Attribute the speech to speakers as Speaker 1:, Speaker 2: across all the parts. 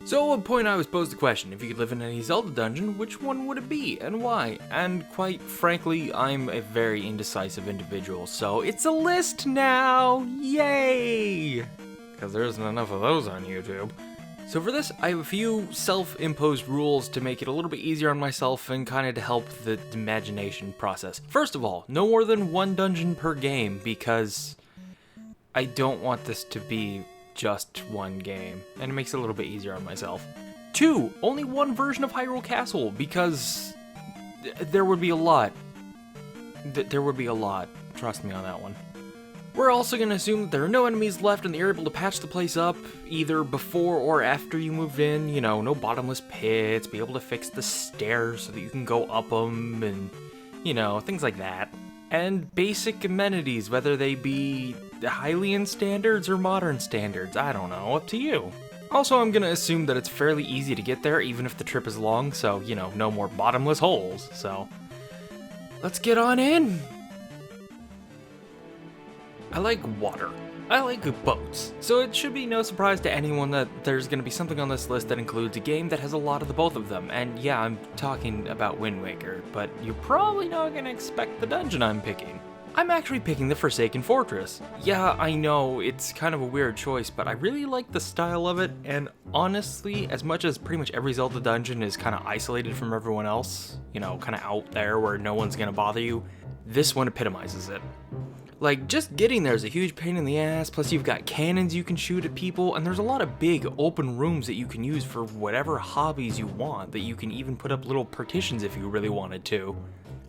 Speaker 1: So at one point I was posed the question, if you could live in any Zelda dungeon, which one would it be, and why? And quite frankly, I'm a very indecisive individual, so it's a list now! Yay! Because there isn't enough of those on YouTube. So for this, I have a few self-imposed rules to make it a little bit easier on myself and kind of to help the imagination process. First of all, no more than one dungeon per game, because I don't want this to be just one game, and it makes it a little bit easier on myself. 2, only one version of Hyrule Castle, because there would be a lot. There would be a lot, trust me on that one. We're also going to assume that there are no enemies left and that you're able to patch the place up, either before or after you moved in, you know, no bottomless pits, be able to fix the stairs so that you can go up them, and, you know, things like that. And basic amenities, whether they be Hylian standards or modern standards, I don't know, up to you. Also, I'm gonna assume that it's fairly easy to get there, even if the trip is long, so, you know, no more bottomless holes, so let's get on in! I like water. I like boats, so it should be no surprise to anyone that there's gonna be something on this list that includes a game that has a lot of the both of them, and yeah, I'm talking about Wind Waker, but you're probably not gonna expect the dungeon I'm picking. I'm actually picking the Forsaken Fortress. Yeah, I know, it's kind of a weird choice, but I really like the style of it, and honestly, as much as pretty much every Zelda dungeon is kind of isolated from everyone else, you know, kind of out there where no one's gonna bother you, this one epitomizes it. Like, just getting there is a huge pain in the ass, plus you've got cannons you can shoot at people, and there's a lot of big open rooms that you can use for whatever hobbies you want, that you can even put up little partitions if you really wanted to.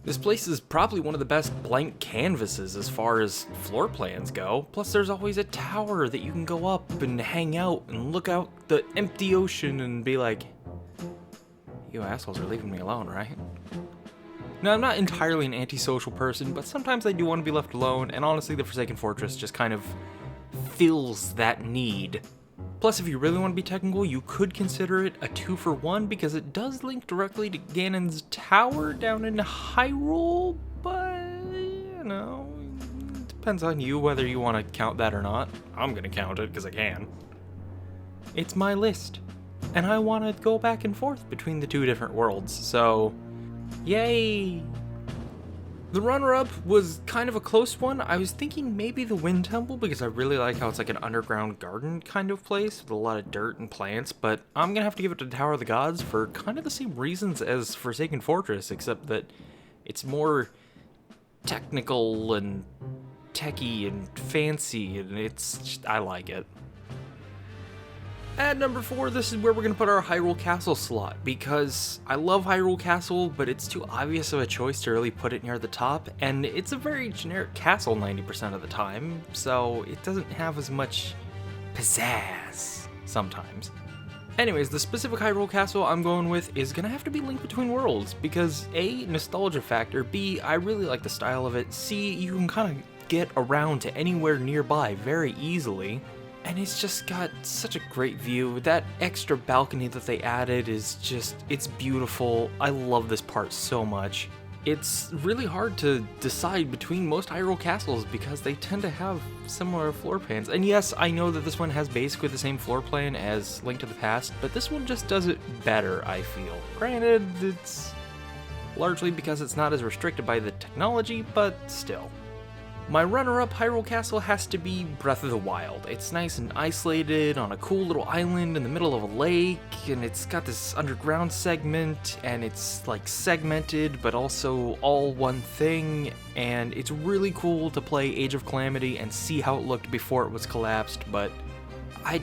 Speaker 1: This place is probably one of the best blank canvases as far as floor plans go, plus there's always a tower that you can go up and hang out and look out the empty ocean and be like, you assholes are leaving me alone, right? Now, I'm not entirely an antisocial person, but sometimes I do want to be left alone, and honestly, the Forsaken Fortress just kind of fills that need. Plus, if you really want to be technical, you could consider it a 2-for-1, because it does link directly to Ganon's tower down in Hyrule, but, you know, it depends on you whether you want to count that or not. I'm going to count it, because I can. It's my list, and I want to go back and forth between the two different worlds, so yay! The runner-up was kind of a close one. I was thinking maybe the Wind Temple, because I really like how it's like an underground garden kind of place with a lot of dirt and plants, but I'm gonna have to give it to Tower of the Gods for kind of the same reasons as Forsaken Fortress, except that it's more technical and techy and fancy, and I like it. At number 4, this is where we're going to put our Hyrule Castle slot, because I love Hyrule Castle, but it's too obvious of a choice to really put it near the top, and it's a very generic castle 90% of the time, so it doesn't have as much pizzazz sometimes. Anyways, the specific Hyrule Castle I'm going with is going to have to be Link Between Worlds, because A, nostalgia factor, B, I really like the style of it, C, you can kind of get around to anywhere nearby very easily. And it's just got such a great view. That extra balcony that they added is just, it's beautiful. I love this part so much. It's really hard to decide between most Hyrule castles because they tend to have similar floor plans. And yes, I know that this one has basically the same floor plan as Link to the Past, but this one just does it better, I feel. Granted, it's largely because it's not as restricted by the technology, but still. My runner-up Hyrule Castle has to be Breath of the Wild. It's nice and isolated on a cool little island in the middle of a lake, and it's got this underground segment, and it's like segmented, but also all one thing, and it's really cool to play Age of Calamity and see how it looked before it was collapsed, but I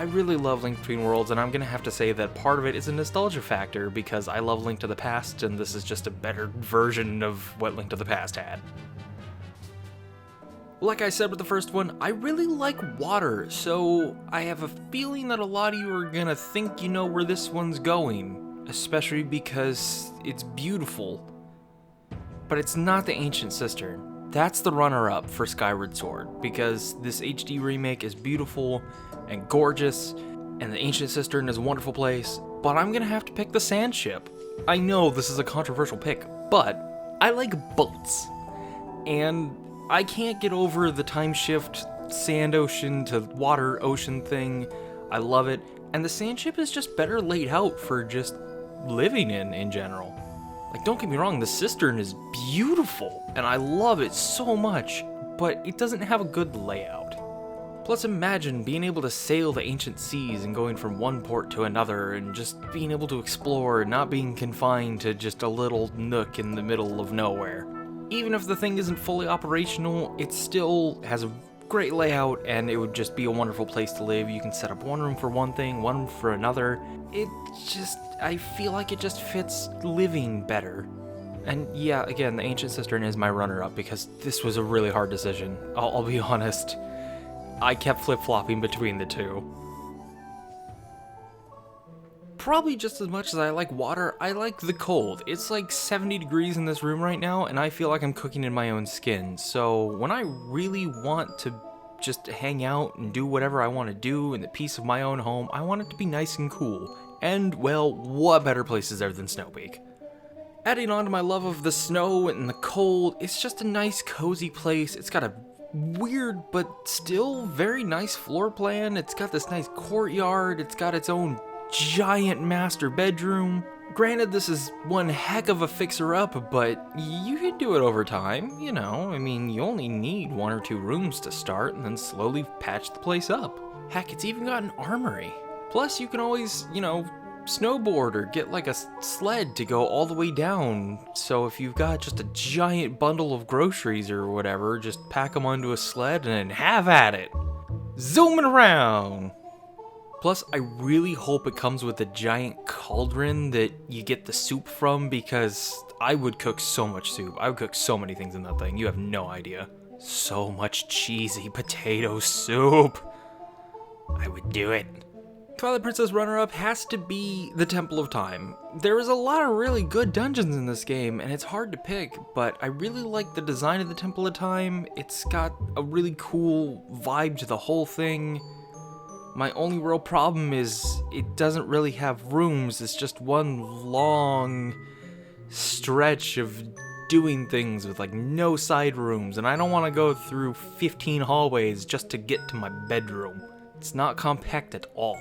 Speaker 1: really love Link Between Worlds, and I'm gonna have to say that part of it is a nostalgia factor, because I love Link to the Past, and this is just a better version of what Link to the Past had. Like I said with the first one, I really like water, so I have a feeling that a lot of you are gonna think you know where this one's going, especially because it's beautiful. But it's not the Ancient Cistern. That's the runner-up for Skyward Sword, because this HD remake is beautiful and gorgeous, and the Ancient Cistern is a wonderful place, but I'm gonna have to pick the Sand Ship. I know this is a controversial pick, but I like boats, and I can't get over the time shift sand ocean to water ocean thing. I love it. and the sand ship is just better laid out for just living in general. Like, don't get me wrong, the cistern is beautiful, and I love it so much, but it doesn't have a good layout. Plus, imagine being able to sail the ancient seas and going from one port to another and just being able to explore and not being confined to just a little nook in the middle of nowhere. Even if the thing isn't fully operational, it still has a great layout and it would just be a wonderful place to live. You can set up one room for one thing, one room for another. I feel like it just fits living better. And yeah, again, the Ancient Cistern is my runner-up because this was a really hard decision. I'll be honest. I kept flip-flopping between the two. Probably just as much as I like water, I like the cold. It's like 70 degrees in this room right now, and I feel like I'm cooking in my own skin. So when I really want to just hang out and do whatever I want to do in the peace of my own home, I want it to be nice and cool. And, well, what better place is there than Snowpeak? Adding on to my love of the snow and the cold, it's just a nice, cozy place. It's got a weird but still very nice floor plan. It's got this nice courtyard. It's got its own giant master bedroom. Granted, this is one heck of a fixer-up, but you can do it over time, you know. I mean, you only need 1 or 2 rooms to start and then slowly patch the place up. Heck, it's even got an armory. Plus, you can always, you know, snowboard or get like a sled to go all the way down. So if you've got just a giant bundle of groceries or whatever, just pack them onto a sled and have at it. Zooming around. Plus, I really hope it comes with a giant cauldron that you get the soup from, because I would cook so much soup. I would cook so many things in that thing. You have no idea. So much cheesy potato soup. I would do it. Twilight Princess runner-up has to be the Temple of Time. There is a lot of really good dungeons in this game, and it's hard to pick, but I really like the design of the Temple of Time. It's got a really cool vibe to the whole thing. My only real problem is it doesn't really have rooms. It's just one long stretch of doing things with like no side rooms, and I don't want to go through 15 hallways just to get to my bedroom. It's not compact at all.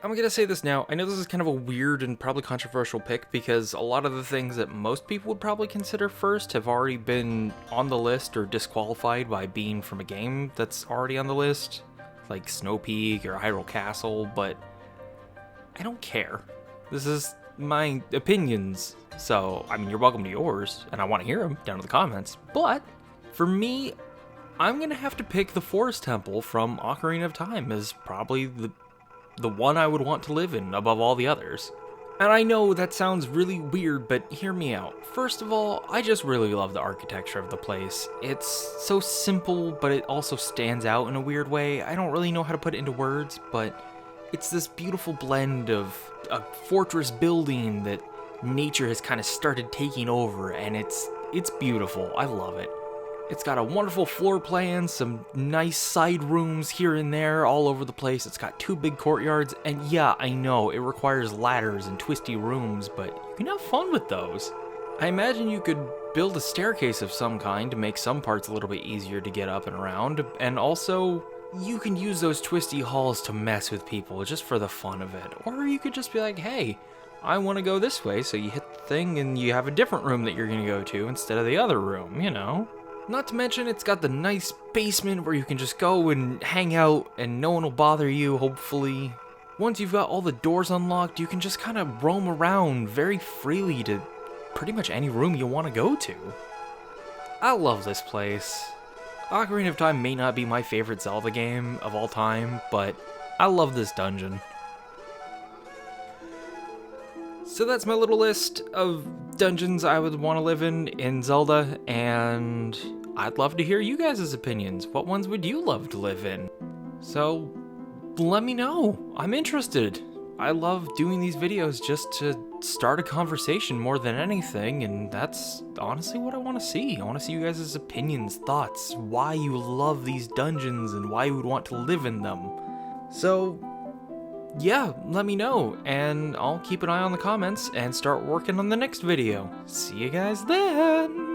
Speaker 1: I'm gonna say this now, I know this is kind of a weird and probably controversial pick because a lot of the things that most people would probably consider first have already been on the list or disqualified by being from a game that's already on the list, like Snowpeak or Hyrule Castle, but I don't care. This is my opinions, so I mean, you're welcome to yours, and I want to hear them down in the comments, but for me, I'm gonna have to pick the Forest Temple from Ocarina of Time as probably the one I would want to live in above all the others. And I know that sounds really weird, but hear me out. First of all, I just really love the architecture of the place. It's so simple, but it also stands out in a weird way. I don't really know how to put it into words, but it's this beautiful blend of a fortress building that nature has kind of started taking over, and it's beautiful. I love it. It's got a wonderful floor plan, some nice side rooms here and there all over the place. It's got 2 big courtyards, and yeah, I know it requires ladders and twisty rooms, but you can have fun with those. I imagine you could build a staircase of some kind to make some parts a little bit easier to get up and around, and also you can use those twisty halls to mess with people just for the fun of it. Or you could just be like, hey, I want to go this way, so you hit the thing and you have a different room that you're going to go to instead of the other room, you know? Not to mention, it's got the nice basement where you can just go and hang out and no one will bother you, hopefully. Once you've got all the doors unlocked, you can just kind of roam around very freely to pretty much any room you want to go to. I love this place. Ocarina of Time may not be my favorite Zelda game of all time, but I love this dungeon. So that's my little list of dungeons I would want to live in Zelda, and I'd love to hear you guys' opinions. What ones would you love to live in? So let me know. I'm interested. I love doing these videos just to start a conversation more than anything, and that's honestly what I want to see. I want to see you guys' opinions, thoughts, why you love these dungeons, and why you would want to live in them. So yeah, let me know, and I'll keep an eye on the comments and start working on the next video. See you guys then!